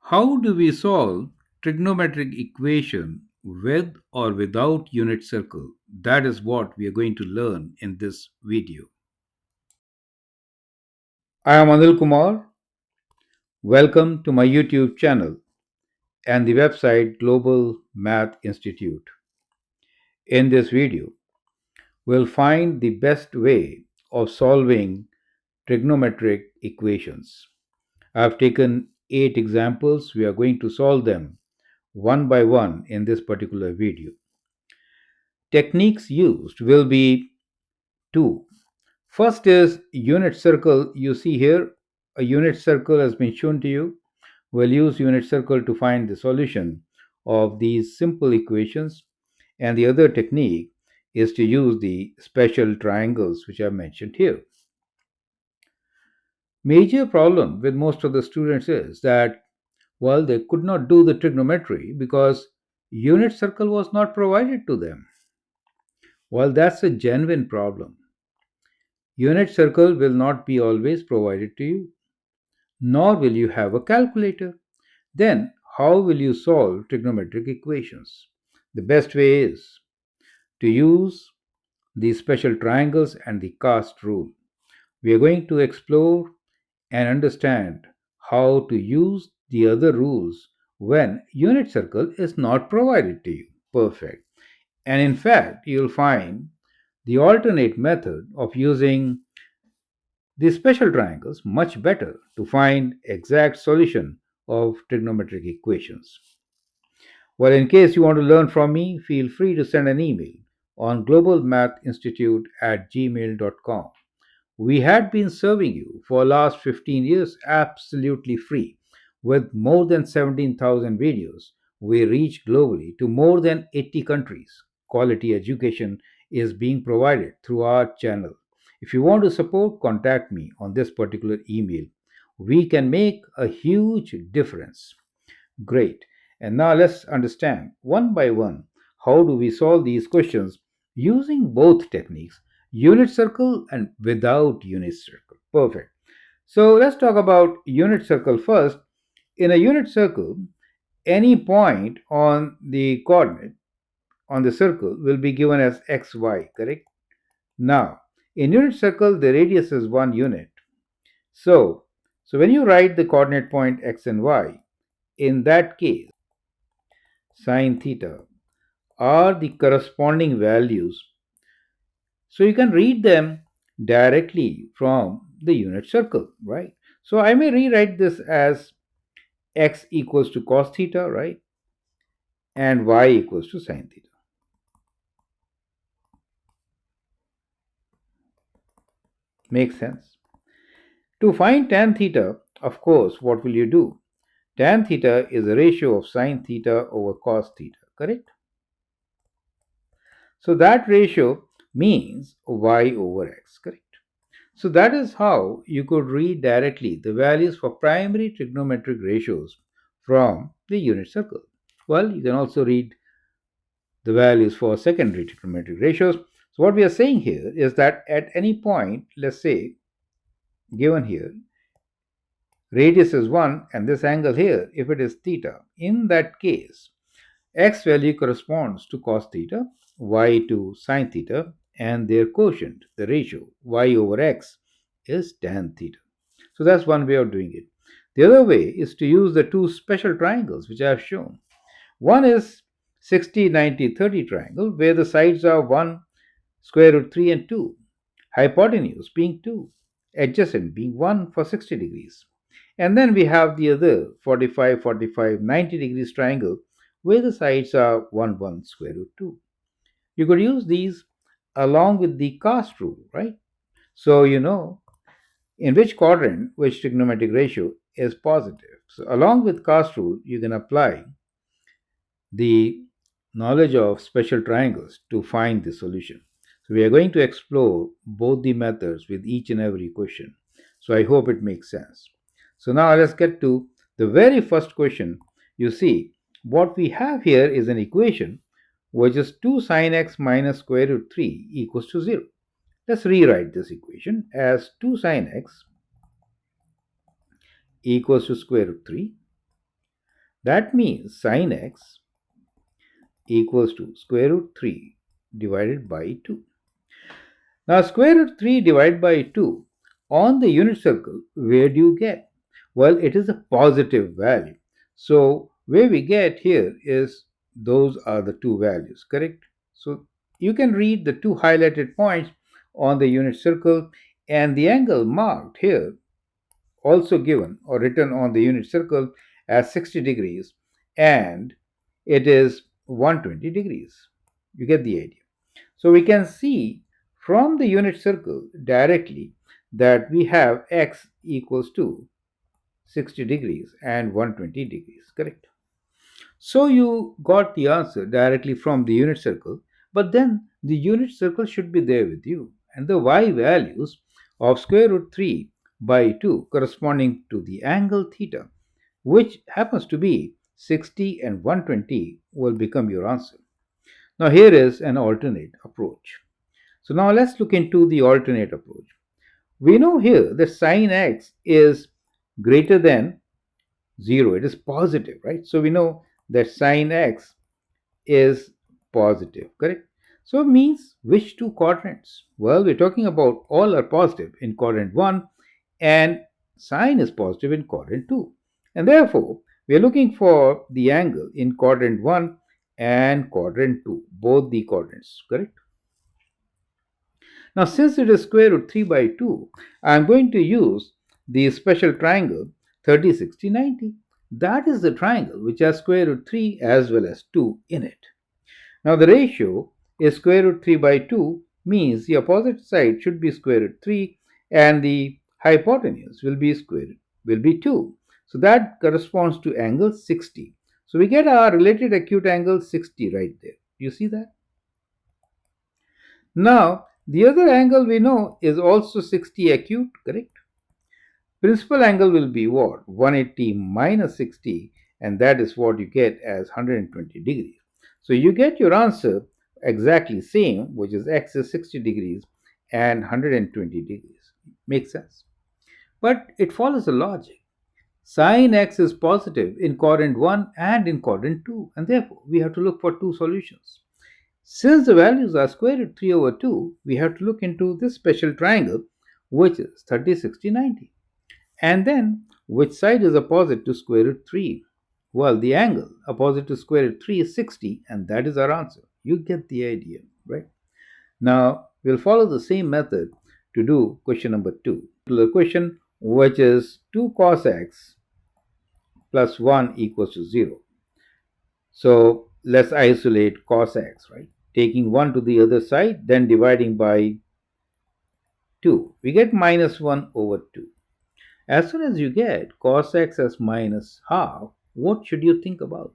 How do we solve trigonometric equation with or without unit circle? That is what we are going to learn in this video. I am Anil Kumar. Welcome to my YouTube channel and the website Global Math Institute. In this video, we'll find the best way of solving trigonometric equations. I've taken 8 examples. We are going to solve them one by one in this particular video. Techniques used will be two. First is unit circle. You see here a unit circle has been shown to you. We'll use unit circle to find the solution of these simple equations. And the other technique is to use the special triangles which are mentioned here. Major problem with most of the students is that, well, they could not do the trigonometry because unit circle was not provided to them. Well, that's a genuine problem. Unit circle will not be always provided to you, nor will you have a calculator. Then, how will you solve trigonometric equations? The best way is to use the special triangles and the cast rule. We are going to explore and understand how to use the other rules when unit circle is not provided to you. Perfect. And in fact, you'll find the alternate method of using the special triangles much better to find exact solution of trigonometric equations. Well, in case you want to learn from me, feel free to send an email on globalmathinstitute@gmail.com. We had been serving you for last 15 years absolutely free. With more than 17,000 videos, we reach globally to more than 80 countries. Quality education is being provided through our channel. If you want to support, contact me on this particular email. We can make a huge difference. Great. And now let's understand one by one how do we solve these questions using both techniques, unit circle and without unit circle. Perfect. So let's talk about unit circle first. In a unit circle, any point on the coordinate on the circle will be given as xy, correct? Now, in unit circle, the radius is 1 unit. So when you write the coordinate point x and y, in that case, sine theta are the corresponding values. So you can read them directly from the unit circle, right? So I may rewrite this as x equals to cos theta, right? And y equals to sine theta. Makes sense? To find tan theta, of course, what will you do? Tan theta is a ratio of sine theta over cos theta, correct? So that ratio means y over x, correct? So that is how you could read directly the values for primary trigonometric ratios from the unit circle. Well, you can also read the values for secondary trigonometric ratios. So what we are saying here is that at any point, let's say given here, radius is 1 and this angle here, if it is theta, in that case, x value corresponds to cos theta, y to sine theta, and their quotient, the ratio, y over x, is tan theta. So that's one way of doing it. The other way is to use the two special triangles which I have shown. One is 60, 90, 30 triangle where the sides are 1, square root 3 and 2, hypotenuse being 2, adjacent being 1 for 60 degrees. And then we have the other 45, 45, 90 degrees triangle where the sides are 1, 1, square root 2. You could use these along with the cast rule, right? So you know in which quadrant which trigonometric ratio is positive. So along with cast rule, you can apply the knowledge of special triangles to find the solution. So we are going to explore both the methods with each and every question. So I hope it makes sense. So now let's get to the very first question You see, what we have here is an equation which is 2 sine x minus square root 3 equals to 0. Let's rewrite this equation as 2 sine x equals to square root 3. That means sine x equals to square root 3 divided by 2. Now, square root 3 divided by 2 on the unit circle, where do you get? Well, it is a positive value. So, where we get here is those are the two values, correct? So, you can read the two highlighted points on the unit circle, and the angle marked here also given or written on the unit circle as 60 degrees, and it is 120 degrees. You get the idea. So we can see from the unit circle directly that we have x equals to 60 degrees and 120 degrees, correct? So you got the answer directly from the unit circle, but then the unit circle should be there with you, and the y values of square root 3 by 2 corresponding to the angle theta, which happens to be 60 and 120, will become your answer. Now here is an alternate approach. So now let's look into the alternate approach. We know here that sine x is greater than 0. It is positive, right? So we know that sine x is positive, correct? So it means which two quadrants? Well, we're talking about all are positive in quadrant 1 and sine is positive in quadrant 2. And therefore, we are looking for the angle in quadrant 1 and quadrant 2, both the quadrants, correct? Now, since it is square root 3 by 2, I am going to use the special triangle 30, 60, 90. That is the triangle which has square root 3 as well as 2 in it. Now, the ratio is square root 3 by 2 means the opposite side should be square root 3 and the hypotenuse will be 2. So that corresponds to angle 60. So we get our related acute angle 60 right there. You see that? Now, the other angle we know is also 60 acute, correct? Principal angle will be what? 180 minus 60, and that is what you get as 120 degrees. So you get your answer exactly same, which is x is 60 degrees and 120 degrees. Makes sense? But it follows a logic. Sine x is positive in quadrant 1 and in quadrant 2, and therefore we have to look for two solutions. Since the values are square root 3 over 2, we have to look into this special triangle, which is 30, 60, 90. And then, which side is opposite to square root 3? Well, the angle opposite to square root 3 is 60, and that is our answer. You get the idea, right? Now, we'll follow the same method to do question number 2. The question, which is 2 cos x plus 1 equals to 0. So, let's isolate cos x, right? Taking 1 to the other side, then dividing by 2. We get minus 1 over 2. As soon as you get cos x as minus half, what should you think about?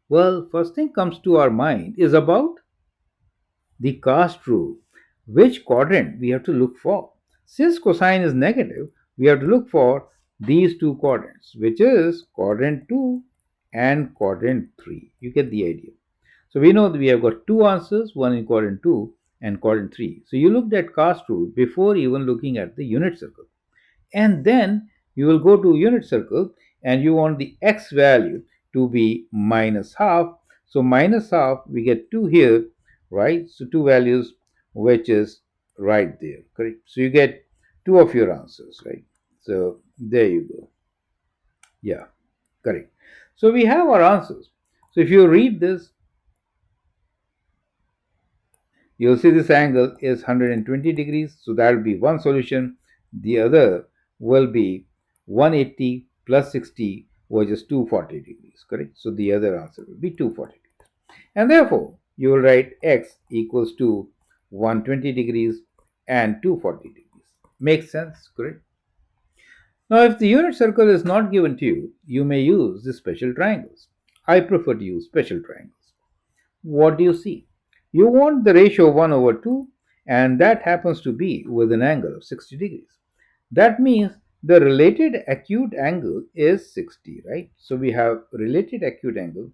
Well, first thing comes to our mind is about the cast rule. Which quadrant we have to look for? Since cosine is negative, we have to look for these two quadrants, which is quadrant 2 and quadrant 3. You get the idea. So we know that we have got two answers, one in quadrant 2 and quadrant 3. So you looked at cast rule before even looking at the unit circle. And then you will go to unit circle and you want the x value to be minus half. So minus half, we get 2 here, right? So 2 values, which is right there, correct? So you get 2 of your answers, right? So there you go. Yeah, correct. So we have our answers. So if you read this, you'll see this angle is 120 degrees. So that will be one solution. The other will be 180 plus 60, which is 240 degrees, correct? So the other answer will be 240 degrees. And therefore, you will write x equals to 120 degrees and 240 degrees. Makes sense, correct? Now, if the unit circle is not given to you, you may use the special triangles. I prefer to use special triangles. What do you see? You want the ratio 1 over 2, and that happens to be with an angle of 60 degrees. That means The related acute angle is 60, right? So we have related acute angle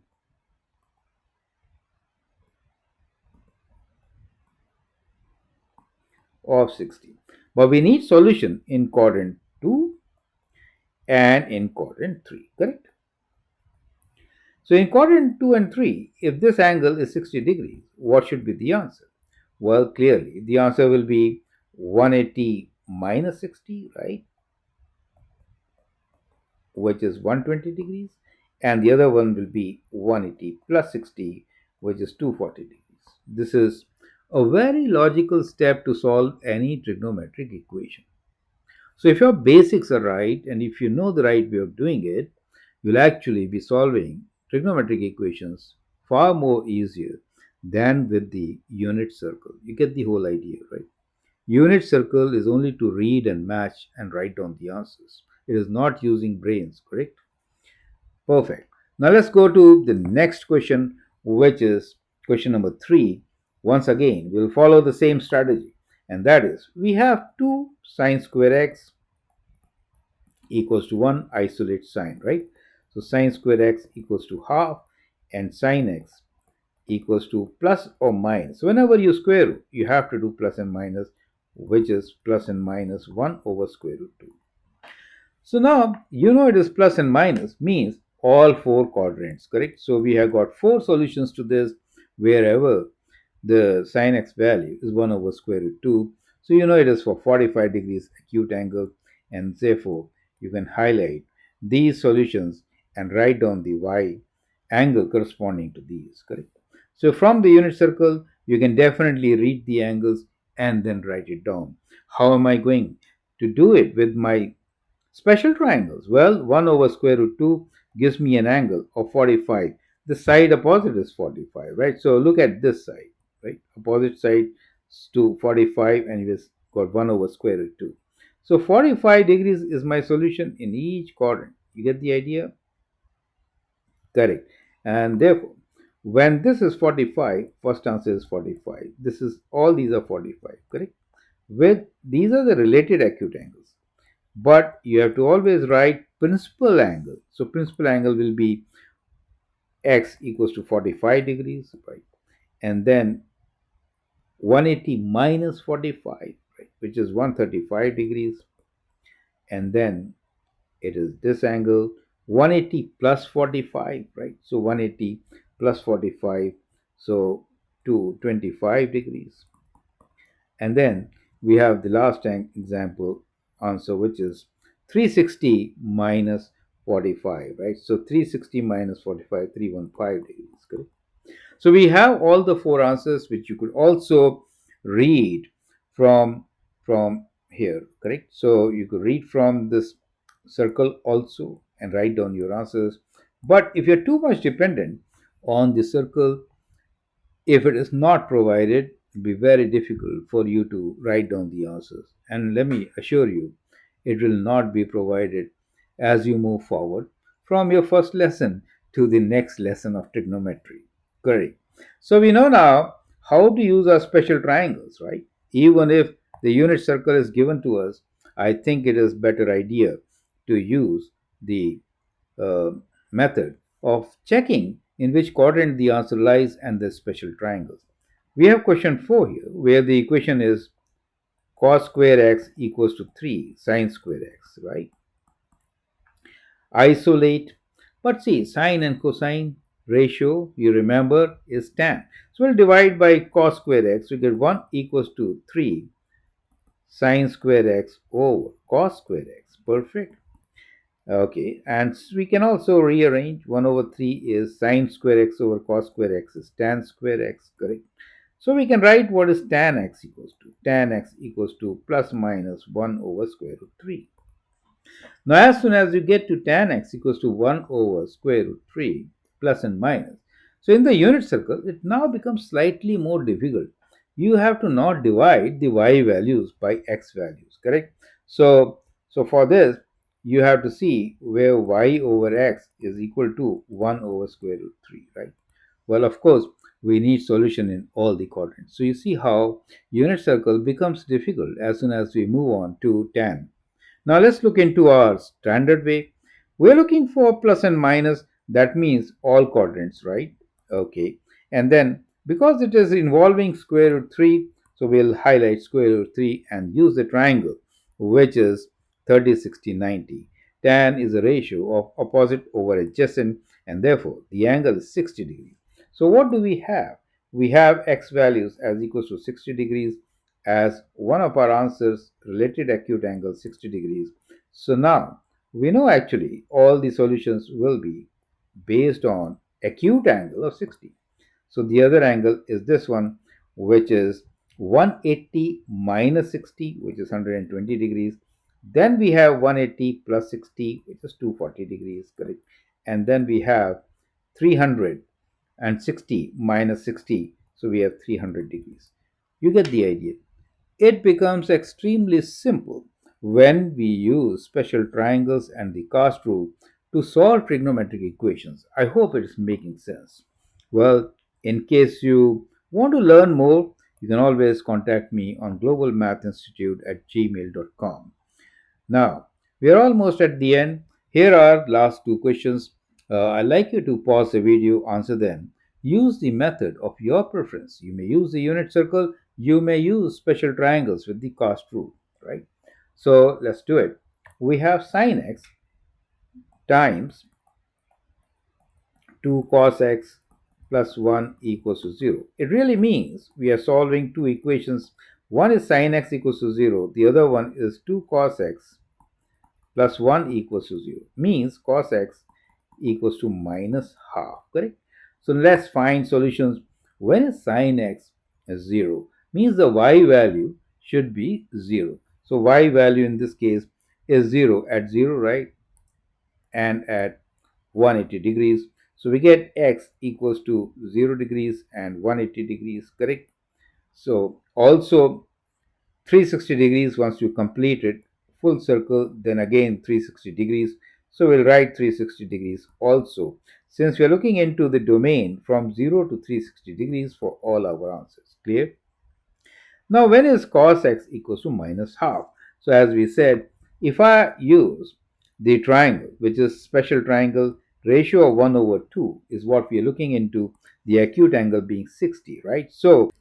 of 60. But we need solution in quadrant 2 and in quadrant 3, correct? So in quadrant 2 and 3, if this angle is 60 degrees, what should be the answer? Well, clearly the answer will be 180 minus 60, right? Which is 120 degrees. And the other one will be 180 plus 60, which is 240 degrees. This is a very logical step to solve any trigonometric equation. So if your basics are right and if you know the right way of doing it, you'll actually be solving trigonometric equations far more easier than with the unit circle. You get the whole idea, right? Unit circle is only to read and match and write down the answers. It is not using brains, correct? Perfect. Now let's go to the next question, which is question number 3. Once again, we'll follow the same strategy, and that is we have 2 sine square x equals to 1 isolate sine, right? So sine square x equals to half and sine x equals to plus or minus. So whenever you square root, you have to do plus and minus, which is plus and minus 1 over square root 2. So now you know it is plus and minus means all four quadrants, correct? So we have got four solutions to this wherever the sin x value is 1 over square root 2. So you know it is for 45 degrees acute angle, and therefore you can highlight these solutions and write down the y angle corresponding to these, correct? So from the unit circle, you can definitely read the angles and then write it down. How am I going to do it with my special triangles? Well, 1 over square root 2 gives me an angle of 45. The side opposite is 45, right? So look at this side, right? Opposite side to 45, and you just got 1 over square root 2. So 45 degrees is my solution in each quadrant. You get the idea? Correct. And therefore, when this is 45, first answer is 45. This is all these are 45, correct? With these are the related acute angles. But you have to always write principal angle. So principal angle will be x equals to 45 degrees, right? And then 180 minus 45, right, which is 135 degrees. And then it is this angle 180 plus 45, right? So 180 plus 45, so 225 degrees. And then we have the last example answer, which is 360 minus 45, right? So 360 minus 45, 315 degrees, correct? So we have all the four answers, which you could also read from here, correct? So you could read from this circle also and write down your answers. But if you're too much dependent on the circle, if it is not provided, it will be very difficult for you to write down the answers. And let me assure you, it will not be provided as you move forward from your first lesson to the next lesson of trigonometry. Correct. So we know now how to use our special triangles, right? Even if the unit circle is given to us, I think it is better idea to use the uh, method of checking in which quadrant the answer lies and the special triangles. We have question 4 here, where the equation is cos square x equals to 3 sine square x, right? Isolate, but see, sine and cosine ratio, you remember, is tan. So we'll divide by cos square x, we get 1 equals to 3 sine square x over cos square x. Perfect. Okay, and we can also rearrange 1 over 3 is sine square x over cos square x is tan square x, correct? So we can write what is tan x equals to. Tan x equals to plus minus 1 over square root 3. Now as soon as you get to tan x equals to 1 over square root 3 plus and minus, so in the unit circle it now becomes slightly more difficult. You have to not divide the y values by x values, correct? So for this you have to see where y over x is equal to 1 over square root 3, right? Well, of course, we need solution in all the quadrants. So you see how unit circle becomes difficult as soon as we move on to tan. Now let's look into our standard way. We're looking for plus and minus, that means all quadrants, right? Okay. And then because it is involving square root 3, so we'll highlight square root 3 and use the triangle, which is 30, 60, 90. Tan is a ratio of opposite over adjacent, and therefore the angle is 60 degrees. So what do we have? We have x values as equals to 60 degrees as one of our answers, related acute angle 60 degrees. So now we know actually all the solutions will be based on acute angle of 60. So the other angle is this one, which is 180 minus 60, which is 120 degrees. Then we have 180 plus 60, which is 240 degrees, correct? And then we have 360 minus 60, so we have 300 degrees. You get the idea. It becomes extremely simple when we use special triangles and the cast rule to solve trigonometric equations. I hope it is making sense. Well, in case you want to learn more, you can always contact me on globalmathinstitute@gmail.com. Now, we are almost at the end. Here are last two questions. I'd like you to pause the video, answer them. Use the method of your preference. You may use the unit circle, you may use special triangles with the cast rule, right? So let's do it. We have sine x times 2 cos x plus 1 equals to 0. It really means we are solving two equations. One is sine x equals to 0, the other one is 2 cos x plus 1 equals to 0, means cos x equals to minus half, correct? So let's find solutions. When sine x is 0, means the y value should be 0. So y value in this case is 0 at 0, right? And at 180 degrees. So we get x equals to 0 degrees and 180 degrees, correct? So also 360 degrees, once you complete it, full circle, then again 360 degrees. So we'll write 360 degrees also, since we are looking into the domain from 0 to 360 degrees for all our answers. Clear? Now, when is cos x equals to minus half? So as we said, if I use the triangle, which is special triangle, ratio of 1 over 2 is what we are looking into, the acute angle being 60, right? So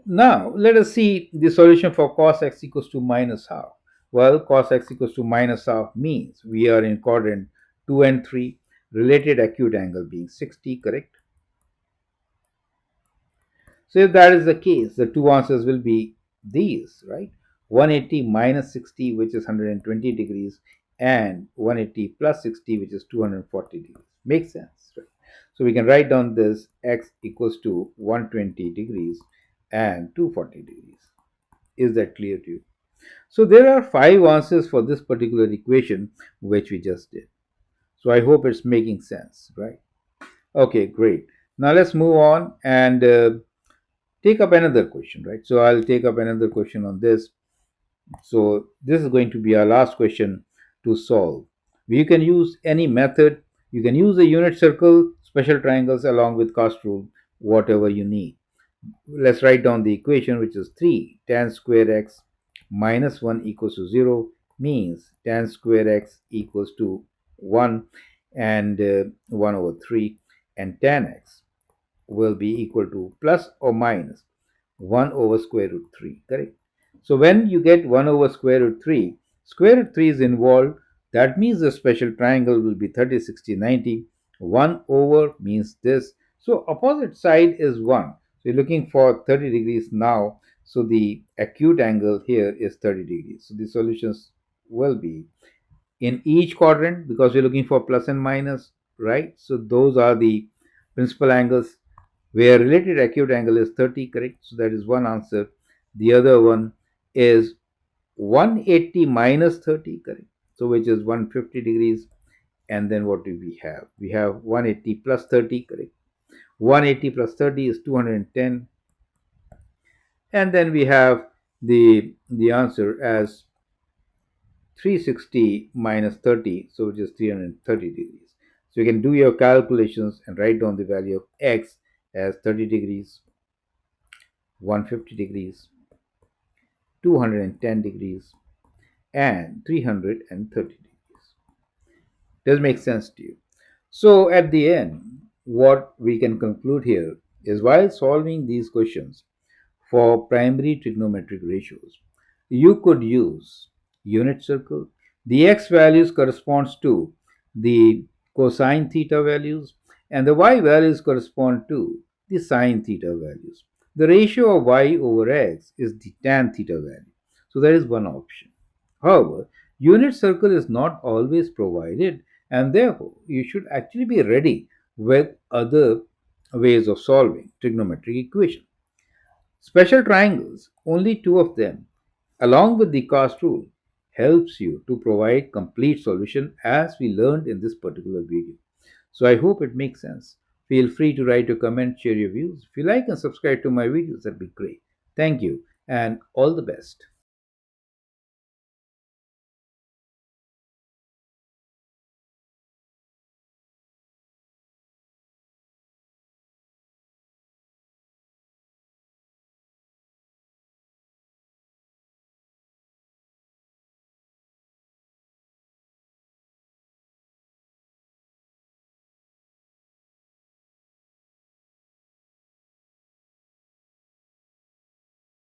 now, let us see the solution for cos x equals to minus half. Well, cos x equals to minus half means we are in quadrant 2 and 3, related acute angle being 60, correct? So if that is the case, the two answers will be these, right? 180 minus 60, which is 120 degrees, and 180 plus 60, which is 240 degrees. Makes sense, right? So we can write down this x equals to 120 degrees and 240 degrees. Is that clear to you? So there are five answers for this particular equation which we just did. So I hope it's making sense, right? Okay, great. Now let's move on and take up another question, right? So I'll take up another question on this. So this is going to be our last question to solve. You can use any method. You can use a unit circle, special triangles along with cast rule, whatever you need. Let's write down the equation, which is 3 tan square x minus 1 equals to 0, means tan square x equals to 1 and 1 over 3, and tan x will be equal to plus or minus 1 over square root 3, correct? So when you get 1 over square root 3, square root 3 is involved. That means the special triangle will be 30, 60, 90. 1 over means this. So opposite side is 1. So you're looking for 30 degrees now. So the acute angle here is 30 degrees. So the solutions will be in each quadrant because we're looking for plus and minus, right? So those are the principal angles where related acute angle is 30, correct? So that is one answer. The other one is 180 minus 30, correct? So which is 150 degrees. And then what do we have? We have 180 plus 30, correct? 180 plus 30 is 210. And then we have the answer as 360 minus 30, so which is 330 degrees. So you can do your calculations and write down the value of x as 30 degrees, 150 degrees, 210 degrees, and 330 degrees. Does make sense to you? So, at the end, what we can conclude here is while solving these questions for primary trigonometric ratios, you could use unit circle. The x values corresponds to the cosine theta values and the y values correspond to the sine theta values. The ratio of y over x is the tan theta value. So that is one option. However, unit circle is not always provided and therefore you should actually be ready with other ways of solving trigonometric equations. Special triangles, only two of them, along with the cast rule, helps you to provide complete solution as we learned in this particular video. So I hope it makes sense. Feel free to write your comment, share your views. If you like and subscribe to my videos, that'd be great. Thank you and all the best.